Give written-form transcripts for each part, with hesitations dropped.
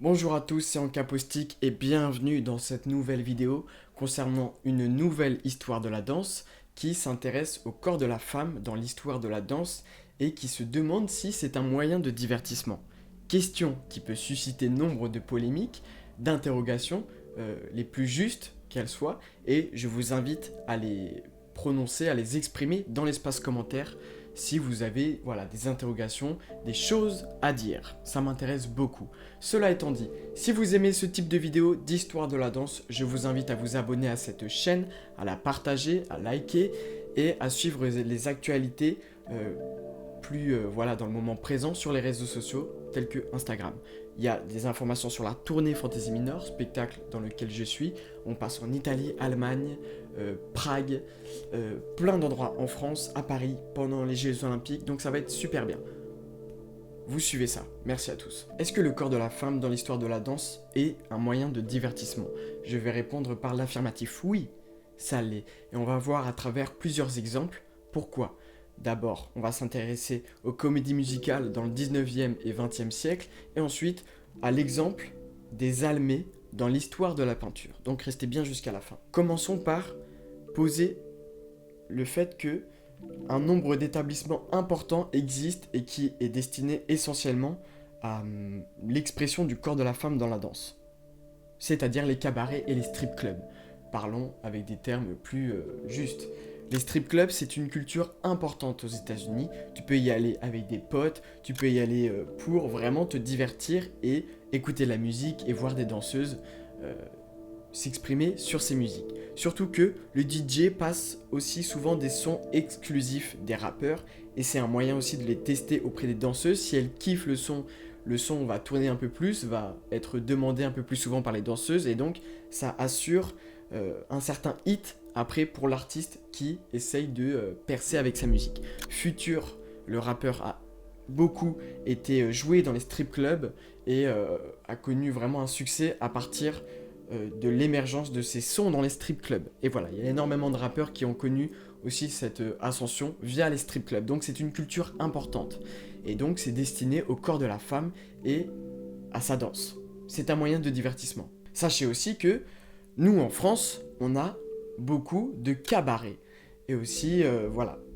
Bonjour à tous, c'est Ancapostique et bienvenue dans cette nouvelle vidéo concernant une nouvelle histoire de la danse qui s'intéresse au corps de la femme dans l'histoire de la danse et qui se demande si c'est un moyen de divertissement. Question qui peut susciter nombre de polémiques, d'interrogations, les plus justes qu'elles soient, et je vous invite à les prononcer, à les exprimer dans l'espace commentaire si vous avez des interrogations, des choses à dire. Ça m'intéresse beaucoup. Cela étant dit, si vous aimez ce type de vidéo d'histoire de la danse, je vous invite à vous abonner à cette chaîne, à la partager, à liker et à suivre les actualités dans le moment présent sur les réseaux sociaux tels que Instagram. Il y a des informations sur la tournée Fantasy Minor, spectacle dans lequel je suis. On passe en Italie, Allemagne, Prague, plein d'endroits en France, à Paris, pendant les Jeux Olympiques, donc ça va être super bien. Vous suivez ça, merci à tous. Est-ce que le corps de la femme dans l'histoire de la danse est un moyen de divertissement? Je vais répondre par l'affirmatif, oui, ça l'est. Et on va voir à travers plusieurs exemples pourquoi. D'abord, on va s'intéresser aux comédies musicales dans le 19e et 20e siècle, et ensuite à l'exemple des Almées dans l'histoire de la peinture. Donc restez bien jusqu'à la fin. Commençons par poser le fait que un nombre d'établissements importants existe et qui est destiné essentiellement à l'expression du corps de la femme dans la danse. C'est-à-dire les cabarets et les strip clubs. Parlons avec des termes plus justes. Les strip clubs, c'est une culture importante aux États-Unis. Tu peux y aller avec des potes, tu peux y aller pour vraiment te divertir et écouter la musique et voir des danseuses s'exprimer sur ces musiques. Surtout que le DJ passe aussi souvent des sons exclusifs des rappeurs et c'est un moyen aussi de les tester auprès des danseuses. Si elles kiffent le son va tourner un peu plus, va être demandé un peu plus souvent par les danseuses et donc ça assure un certain hit après pour l'artiste qui essaye de percer avec sa musique. Future, le rappeur, a beaucoup été joué dans les strip clubs et a connu vraiment un succès à partir de l'émergence de ces sons dans les strip clubs. Et voilà, il y a énormément de rappeurs qui ont connu aussi cette ascension via les strip clubs. Donc c'est une culture importante. Et donc c'est destiné au corps de la femme et à sa danse. C'est un moyen de divertissement. Sachez aussi que nous en France, on a beaucoup de cabarets. Et aussi,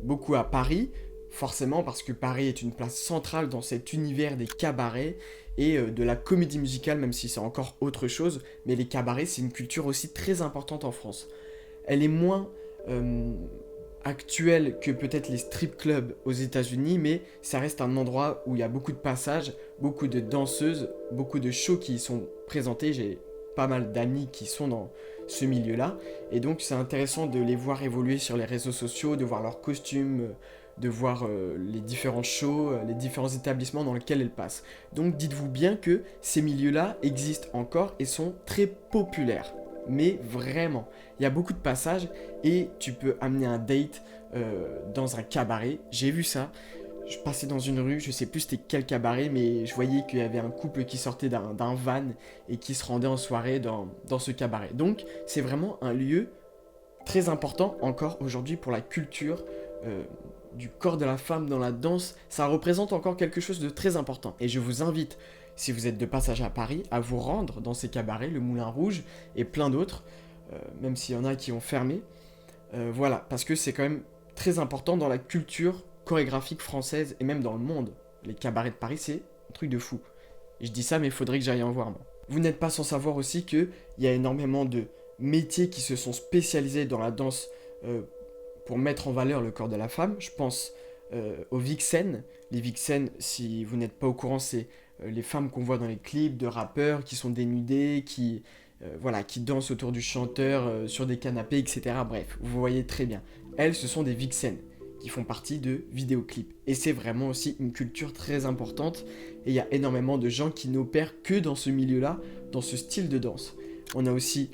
beaucoup à Paris, forcément parce que Paris est une place centrale dans cet univers des cabarets et de la comédie musicale, même si c'est encore autre chose, mais les cabarets, c'est une culture aussi très importante en France. Elle est moins actuelle que peut-être les strip clubs aux États-Unis, mais ça reste un endroit où il y a beaucoup de passages, beaucoup de danseuses, beaucoup de shows qui y sont présentés. J'ai pas mal d'amis qui sont dans ce milieu-là, et donc c'est intéressant de les voir évoluer sur les réseaux sociaux, de voir leurs costumes, de voir les différents shows, les différents établissements dans lesquels elles passent. Donc dites-vous bien que ces milieux-là existent encore et sont très populaires. Mais vraiment, il y a beaucoup de passages et tu peux amener un date dans un cabaret. J'ai vu ça. Je passais dans une rue, je sais plus c'était quel cabaret, mais je voyais qu'il y avait un couple qui sortait d'un van et qui se rendait en soirée dans ce cabaret. Donc c'est vraiment un lieu très important encore aujourd'hui pour la culture du corps de la femme dans la danse. Ça représente encore quelque chose de très important. Et je vous invite, si vous êtes de passage à Paris, à vous rendre dans ces cabarets, le Moulin Rouge et plein d'autres, même s'il y en a qui ont fermé. Parce que c'est quand même très important dans la culture chorégraphique française et même dans le monde. Les cabarets de Paris, c'est un truc de fou. Et je dis ça, mais il faudrait que j'aille en voir, moi. Vous n'êtes pas sans savoir aussi qu'il y a énormément de métiers qui se sont spécialisés dans la danse pour mettre en valeur le corps de la femme. Je pense aux vixen. Les vixen, si vous n'êtes pas au courant, c'est les femmes qu'on voit dans les clips de rappeurs qui sont dénudées, qui dansent autour du chanteur sur des canapés, etc. Bref, vous voyez très bien. Elles, ce sont des vixen qui font partie de vidéoclips. Et c'est vraiment aussi une culture très importante. Et il y a énormément de gens qui n'opèrent que dans ce milieu-là, dans ce style de danse. On a aussi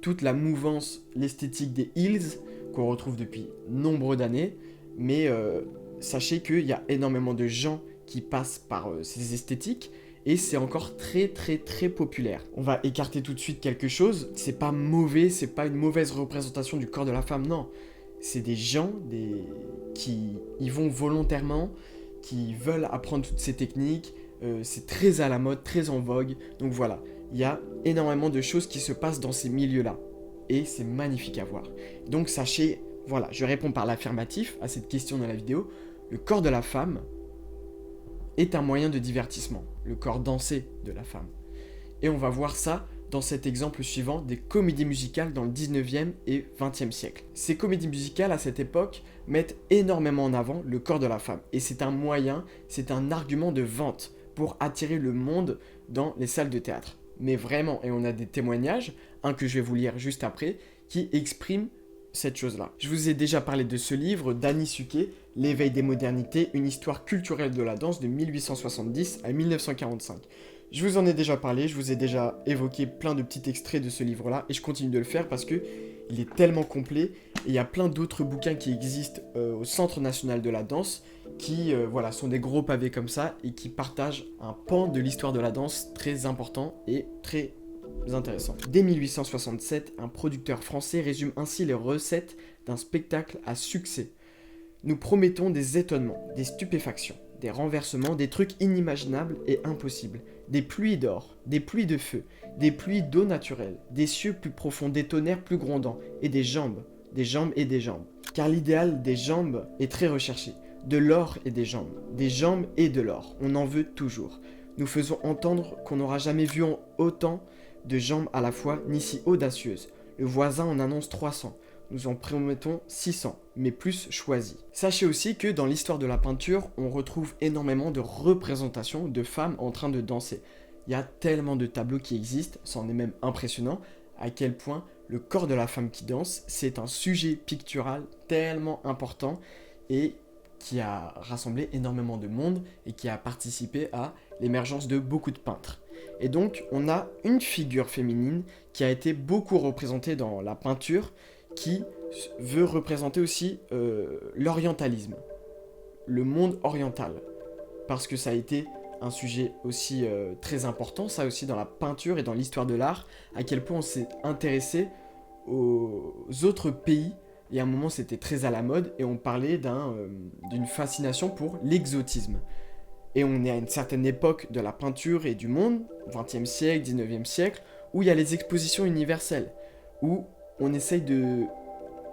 toute la mouvance, l'esthétique des heels, qu'on retrouve depuis nombre d'années. Mais sachez qu'il y a énormément de gens qui passent par ces esthétiques. Et c'est encore très très très populaire. On va écarter tout de suite quelque chose. C'est pas mauvais, c'est pas une mauvaise représentation du corps de la femme, non. C'est des gens qui y vont volontairement, qui veulent apprendre toutes ces techniques, c'est très à la mode, très en vogue. Donc voilà, il y a énormément de choses qui se passent dans ces milieux-là. Et c'est magnifique à voir. Donc sachez, voilà, je réponds par l'affirmatif à cette question dans la vidéo. Le corps de la femme est un moyen de divertissement. Le corps dansé de la femme. Et on va voir ça dans cet exemple suivant des comédies musicales dans le 19e et 20e siècle. Ces comédies musicales à cette époque mettent énormément en avant le corps de la femme. Et c'est un moyen, c'est un argument de vente pour attirer le monde dans les salles de théâtre. Mais vraiment, et on a des témoignages, un que je vais vous lire juste après, qui exprime cette chose-là. Je vous ai déjà parlé de ce livre d'Annie Suquet, L'éveil des modernités, une histoire culturelle de la danse de 1870 à 1945. Je vous en ai déjà parlé, je vous ai déjà évoqué plein de petits extraits de ce livre-là, et je continue de le faire parce que il est tellement complet, et il y a plein d'autres bouquins qui existent au Centre national de la danse, qui voilà, sont des gros pavés comme ça, et qui partagent un pan de l'histoire de la danse très important et très intéressant. Dès 1867, un producteur français résume ainsi les recettes d'un spectacle à succès. Nous promettons des étonnements, des stupéfactions, des renversements, des trucs inimaginables et impossibles, des pluies d'or, des pluies de feu, des pluies d'eau naturelle, des cieux plus profonds, des tonnerres plus grondants, et des jambes et des jambes. Car l'idéal des jambes est très recherché, de l'or et des jambes et de l'or, on en veut toujours. Nous faisons entendre qu'on n'aura jamais vu autant de jambes à la fois, ni si audacieuses. Le voisin en annonce 300. Nous en promettons 600, mais plus choisis. Sachez aussi que dans l'histoire de la peinture, on retrouve énormément de représentations de femmes en train de danser. Il y a tellement de tableaux qui existent, c'en est même impressionnant, à quel point le corps de la femme qui danse, c'est un sujet pictural tellement important et qui a rassemblé énormément de monde et qui a participé à l'émergence de beaucoup de peintres. Et donc, on a une figure féminine qui a été beaucoup représentée dans la peinture, qui veut représenter aussi l'orientalisme, le monde oriental, parce que ça a été un sujet aussi très important, ça aussi dans la peinture et dans l'histoire de l'art, à quel point on s'est intéressé aux autres pays, et à un moment c'était très à la mode, et on parlait d'une fascination pour l'exotisme. Et on est à une certaine époque de la peinture et du monde, 20e siècle, 19e siècle, où il y a les expositions universelles, où on essaye de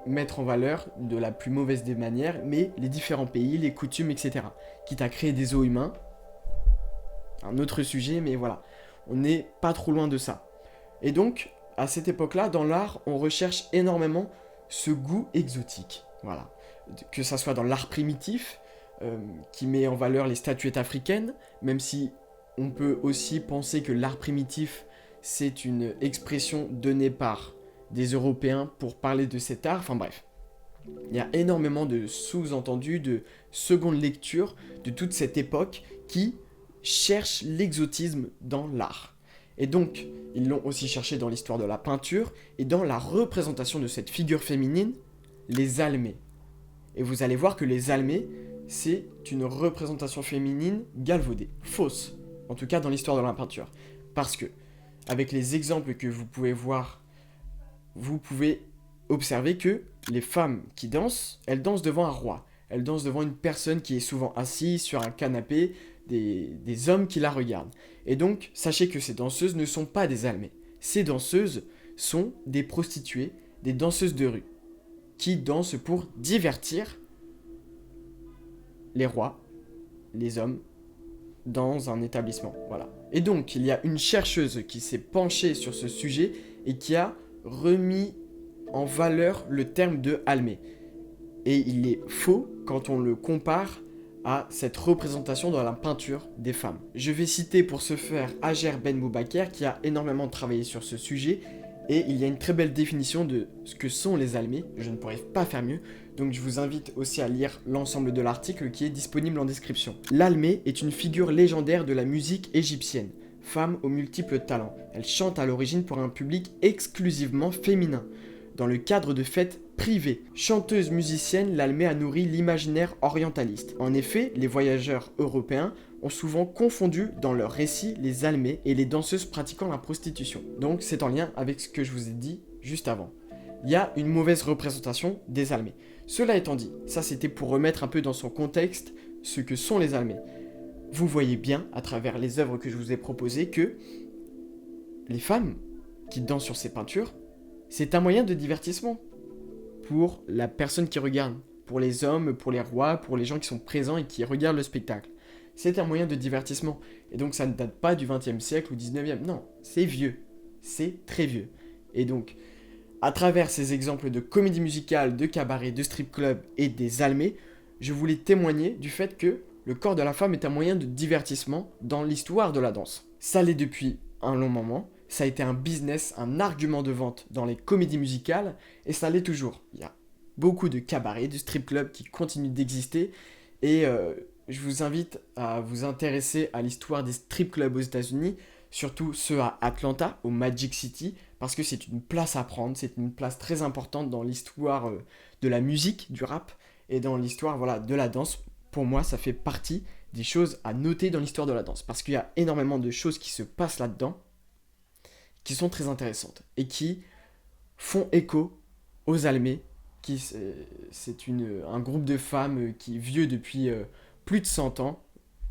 mettre en valeur de la plus mauvaise des manières, mais les différents pays, les coutumes, etc. Quitte à créer des zoos humains. Un autre sujet, mais voilà. On n'est pas trop loin de ça. Et donc, à cette époque-là, dans l'art, on recherche énormément ce goût exotique. Voilà. Que ça soit dans l'art primitif, qui met en valeur les statuettes africaines, même si on peut aussi penser que l'art primitif, c'est une expression donnée par des Européens pour parler de cet art, enfin bref. Il y a énormément de sous-entendus, de seconde lecture de toute cette époque qui cherche l'exotisme dans l'art. Et donc, ils l'ont aussi cherché dans l'histoire de la peinture et dans la représentation de cette figure féminine, les Almées. Et vous allez voir que les Almées, c'est une représentation féminine galvaudée, fausse, en tout cas dans l'histoire de la peinture. Parce que, avec les exemples que vous pouvez voir, vous pouvez observer que les femmes qui dansent, elles dansent devant un roi. Elles dansent devant une personne qui est souvent assise sur un canapé, des hommes qui la regardent. Et donc, sachez que ces danseuses ne sont pas des Almées. Ces danseuses sont des prostituées, des danseuses de rue, qui dansent pour divertir les rois, les hommes, dans un établissement. Voilà. Et donc, il y a une chercheuse qui s'est penchée sur ce sujet et qui a remis en valeur le terme de Almée. Et il est faux quand on le compare à cette représentation dans la peinture des femmes. Je vais citer pour ce faire Hajer Ben Moubaker qui a énormément travaillé sur ce sujet et il y a une très belle définition de ce que sont les Almées, je ne pourrais pas faire mieux, donc je vous invite aussi à lire l'ensemble de l'article qui est disponible en description. L'Almée est une figure légendaire de la musique égyptienne, femme aux multiples talents. Elle chante à l'origine pour un public exclusivement féminin, dans le cadre de fêtes privées. Chanteuse musicienne, l'Almée a nourri l'imaginaire orientaliste. En effet, les voyageurs européens ont souvent confondu dans leurs récits les Almées et les danseuses pratiquant la prostitution. Donc c'est en lien avec ce que je vous ai dit juste avant. Il y a une mauvaise représentation des Almées. Cela étant dit, ça c'était pour remettre un peu dans son contexte ce que sont les Almées. vous voyez bien, à travers les œuvres que je vous ai proposées, que les femmes qui dansent sur ces peintures, c'est un moyen de divertissement pour la personne qui regarde, pour les hommes, pour les rois, pour les gens qui sont présents et qui regardent le spectacle. C'est un moyen de divertissement. Et donc ça ne date pas du XXe siècle ou XIXe. Non, c'est vieux. C'est très vieux. Et donc, à travers ces exemples de comédie musicale, de cabaret, de strip club et des almés, je voulais témoigner du fait que le corps de la femme est un moyen de divertissement dans l'histoire de la danse. Ça l'est depuis un long moment, ça a été un business, un argument de vente dans les comédies musicales, et ça l'est toujours. Il y a beaucoup de cabarets, de strip clubs qui continuent d'exister, et je vous invite à vous intéresser à l'histoire des strip clubs aux États-Unis, surtout ceux à Atlanta, au Magic City, parce que c'est une place à prendre, c'est une place très importante dans l'histoire de la musique, du rap, et dans l'histoire voilà, de la danse. Pour moi, ça fait partie des choses à noter dans l'histoire de la danse, parce qu'il y a énormément de choses qui se passent là-dedans, qui sont très intéressantes, et qui font écho aux Almés, qui c'est un groupe de femmes qui est vieux depuis plus de 100 ans,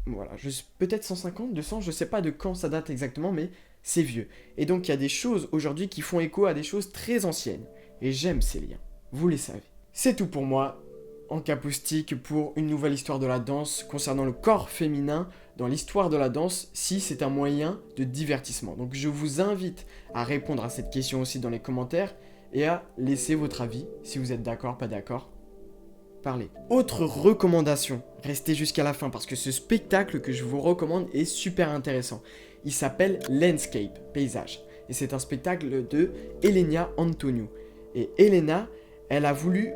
voilà, peut-être 150, 200, je sais pas de quand ça date exactement, mais c'est vieux. Et donc il y a des choses aujourd'hui qui font écho à des choses très anciennes, et j'aime ces liens, vous les savez. C'est tout pour moi, en capoustique, pour une nouvelle histoire de la danse concernant le corps féminin dans l'histoire de la danse, si c'est un moyen de divertissement. Donc je vous invite à répondre à cette question aussi dans les commentaires, et à laisser votre avis, si vous êtes d'accord, pas d'accord, parlez. Autre recommandation, restez jusqu'à la fin parce que ce spectacle que je vous recommande est super intéressant. Il s'appelle Landscape, paysage, et c'est un spectacle de Elena Antonio. Et Elena, elle a voulu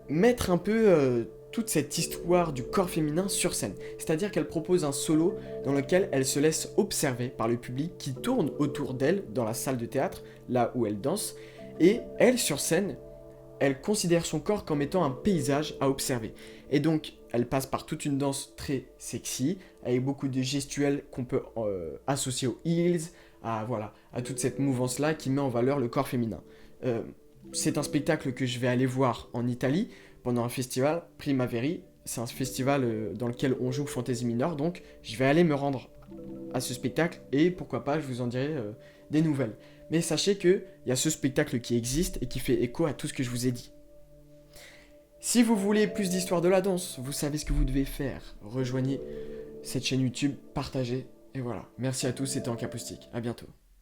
mettre un peu toute cette histoire du corps féminin sur scène. C'est-à-dire qu'elle propose un solo dans lequel elle se laisse observer par le public qui tourne autour d'elle dans la salle de théâtre, là où elle danse, et elle, sur scène, elle considère son corps comme étant un paysage à observer. Et donc, elle passe par toute une danse très sexy, avec beaucoup de gestuels qu'on peut associer aux heels, à toute cette mouvance-là qui met en valeur le corps féminin. C'est un spectacle que je vais aller voir en Italie, pendant un festival, Primaveri. C'est un festival dans lequel on joue Fantasy Minor, donc je vais aller me rendre à ce spectacle, et pourquoi pas, je vous en dirai des nouvelles. Mais sachez qu'il y a ce spectacle qui existe et qui fait écho à tout ce que je vous ai dit. Si vous voulez plus d'histoire de la danse, vous savez ce que vous devez faire. Rejoignez cette chaîne YouTube, partagez, et voilà. Merci à tous, c'était Ancapoustique. À bientôt.